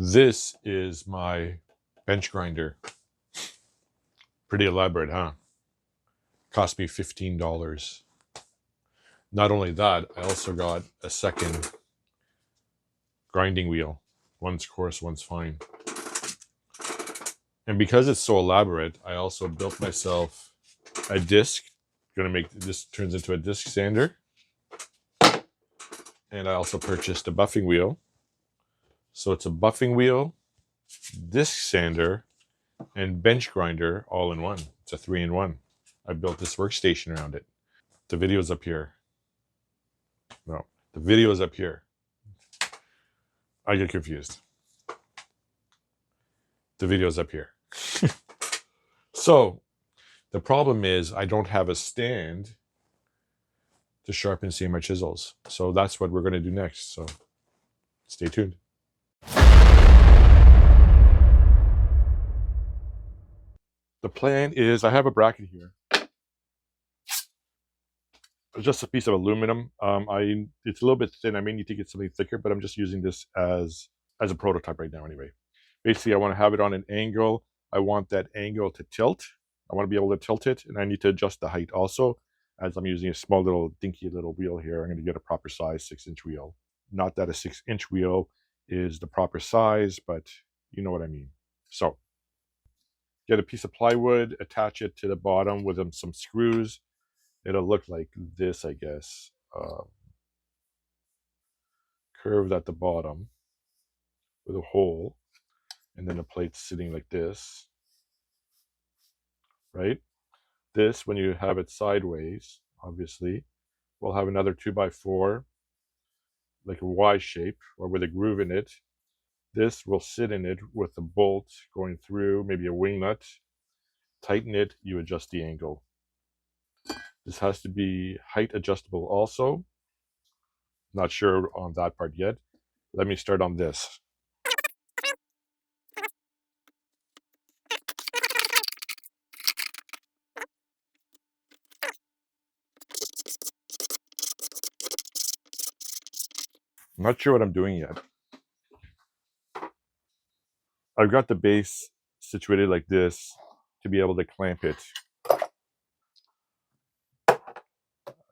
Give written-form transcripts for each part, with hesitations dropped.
This is my bench grinder. Pretty elaborate, huh? Cost me $15. Not only that, I also got a second grinding wheel. One's coarse, one's fine. And because it's so elaborate, I also built myself a disc. Gonna make this turns into a disc sander. And I also purchased a buffing wheel. So it's a buffing wheel, disc sander, and bench grinder all in one. It's a 3-in-1. I built this workstation around it. The video's up here. No, the video is up here. I get confused. The video's up here. So the problem is I don't have a stand to sharpen my chisels. So that's what we're going to do next. So stay tuned. The plan is I have a bracket here. It's just a piece of aluminum. It's a little bit thin. I may need to get something thicker, but I'm just using this as a prototype right now anyway. Basically, I want to have it on an angle. I want that angle to tilt. I want to be able to tilt it, and I need to adjust the height also. As I'm using a small little dinky little wheel here, I'm going to get a proper size 6-inch wheel. Not that a 6-inch wheel is the proper size, but you know what I mean. So get a piece of plywood, attach it to the bottom with some screws. It'll look like this, I guess. Curved at the bottom with a hole, and then the plate sitting like this, right? This, when you have it sideways, obviously, we'll have another 2x4, like a Y shape, or with a groove in it. This will sit in it with the bolt going through, maybe a wing nut. Tighten it, you adjust the angle. This has to be height adjustable also. Not sure on that part yet. Let me start on this. I'm not sure what I'm doing yet. I've got the base situated like this to be able to clamp it.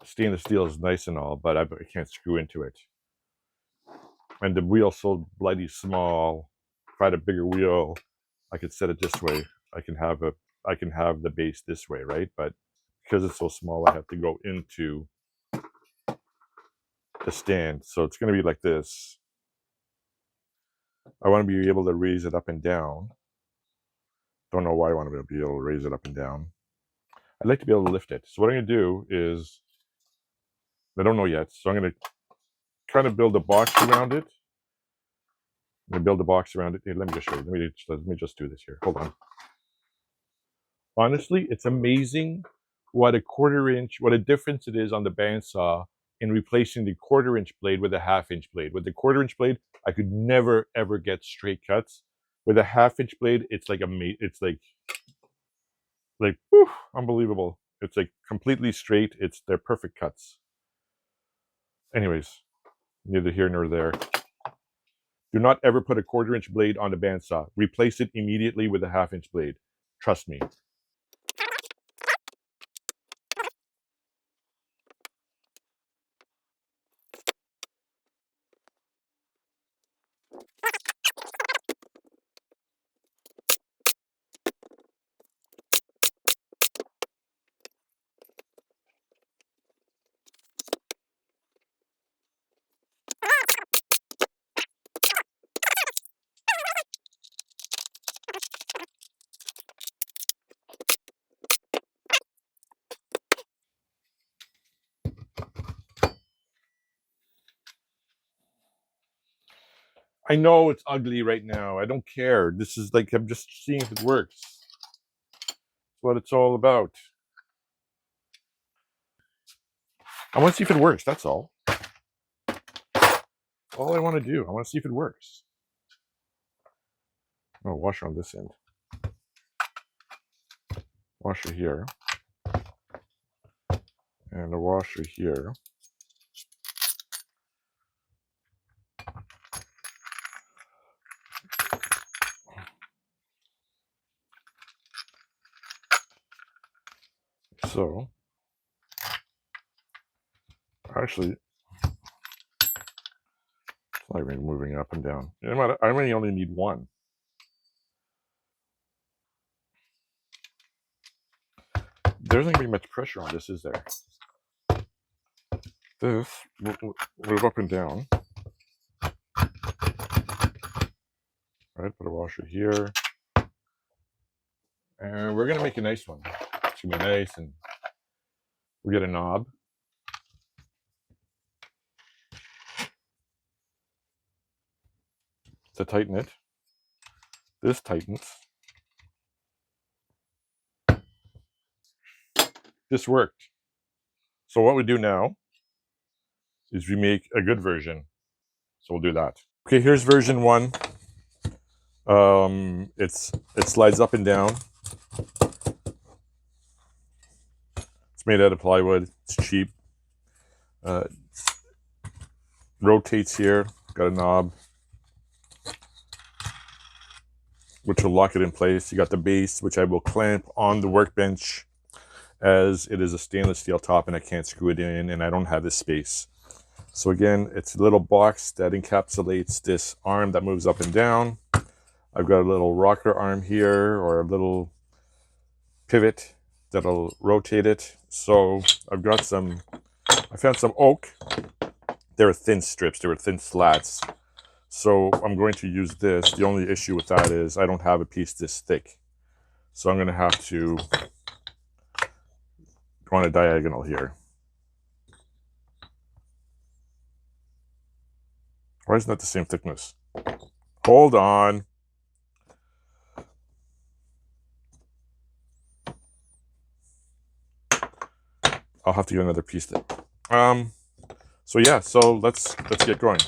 Stainless steel is nice and all, but I can't screw into it. And the wheel's so bloody small. If I had a bigger wheel, I could set it this way. I can have the base this way, right? But because it's so small, I have to go into the stand. So it's going to be like this. I want to be able to raise it up and down. Don't know why I want to be able to raise it up and down. I'd like to be able to lift it. So what I'm going to do is, I don't know yet. So I'm going to kind of build a box around it. I'm going to build a box around it. Here, let me just show you. Let me just do this here. Hold on. Honestly, it's amazing what a difference it is on the bandsaw in replacing the 1/4-inch blade with a 1/2-inch blade. With the 1/4-inch blade, I could never ever get straight cuts. With a 1/2-inch blade, it's like whew, unbelievable. It's like completely straight. They're perfect cuts. Anyways, neither here nor there. Do not ever put a 1/4-inch blade on the bandsaw. Replace it immediately with a 1/2-inch blade. Trust me. I know it's ugly right now. I don't care. This is like, I'm just seeing if it works. That's what it's all about. I want to see if it works. That's all. All I want to do. I want to see if it works. Oh, washer on this end. Washer here. And a washer here. So, actually, it's not even moving up and down. I may only need one. There isn't going to be much pressure on this, is there? This will move up and down. Right, put a washer here. And we're going to make a nice one. It's going to be nice, and we get a knob. To tighten it. This tightens. This worked. So what we do now is we make a good version. So we'll do that. Okay, here's version 1. It slides up and down. It's made out of plywood. It's cheap. Rotates here. Got a knob, which will lock it in place. You got the base, which I will clamp on the workbench, as it is a stainless steel top and I can't screw it in, and I don't have the space. So again, it's a little box that encapsulates this arm that moves up and down. I've got a little rocker arm here, or a little pivot that'll rotate it. So I've got I found some oak. They were thin strips, they were thin slats. So I'm going to use this. The only issue with that is I don't have a piece this thick. So I'm going to have to go on a diagonal here. Why isn't that the same thickness? Hold on. I'll have to get another piece there. So yeah, so let's get going.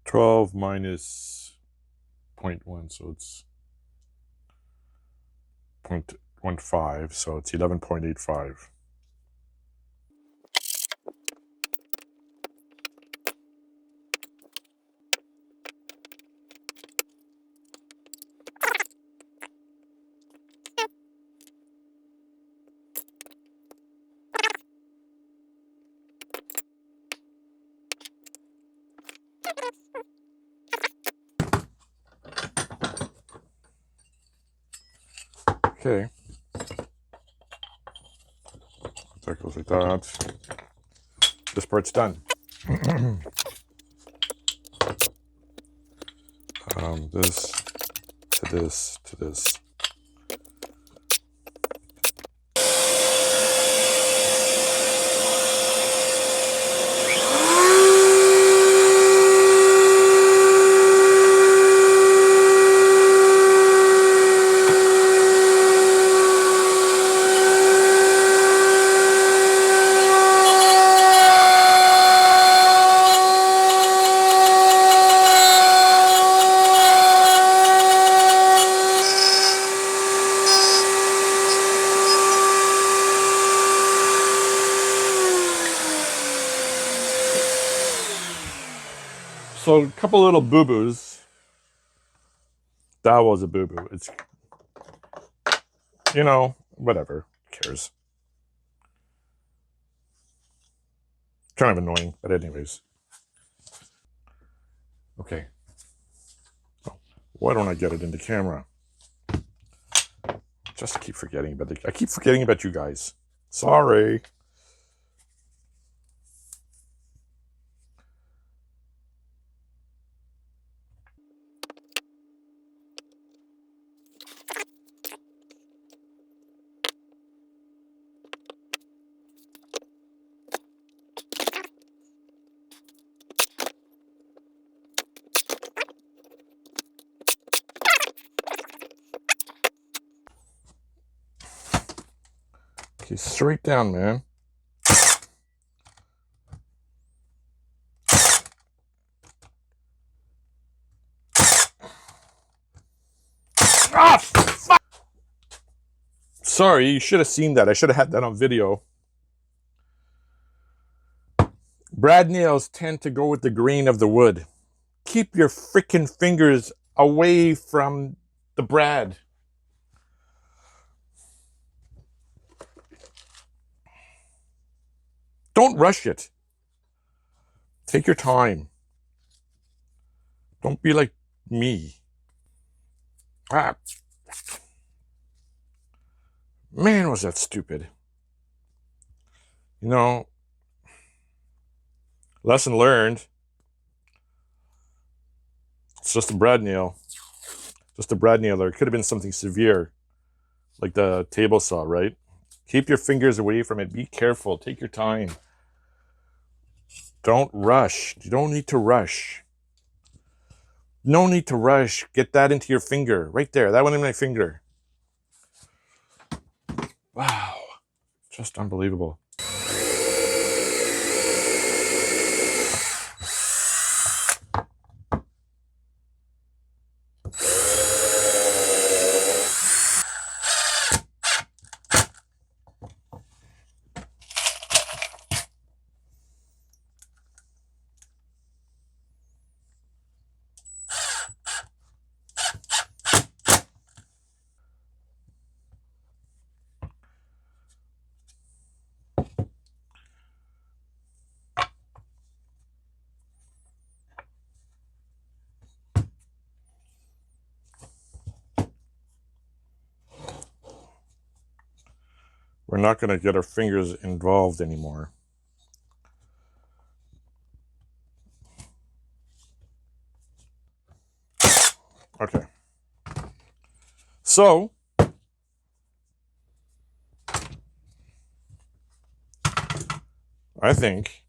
-12 minus 0.1, so it's 0.15, so it's 11.85. Okay. That goes like that. This part's done. This to this to this. So a couple little boo-boos. That was a boo-boo. It's, whatever. Who cares? Kind of annoying, but anyways. Okay. Oh, why don't I get it into camera? Just keep forgetting about I keep forgetting about you guys. Sorry. Okay, straight down, man. Ah, fuck! So Sorry, you should have seen that. I should have had that on video. Brad nails tend to go with the grain of the wood. Keep your freaking fingers away from the brad. Don't rush it. Take your time. Don't be like me. Ah. Man, was that stupid. You know, lesson learned. It's just a brad nail. Just a brad nail. There could have been something severe, like the table saw, right? Keep your fingers away from it. Be careful. Take your time. Don't rush. You don't need to rush. No need to rush. Get that into your finger. Right there. That went in my finger. Wow. Just unbelievable. We're not going to get our fingers involved anymore. Okay. So, I think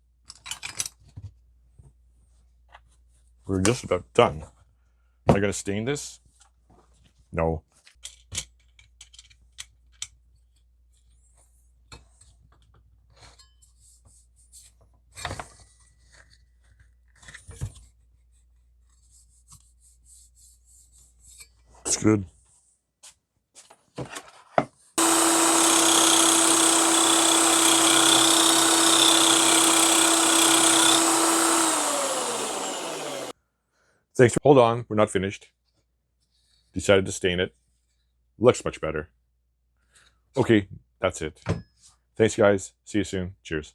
we're just about done. Am I going to stain this? No. It's good. Thanks. Hold on. We're not finished. Decided to stain it. Looks much better. Okay, that's it. Thanks, guys. See you soon. Cheers.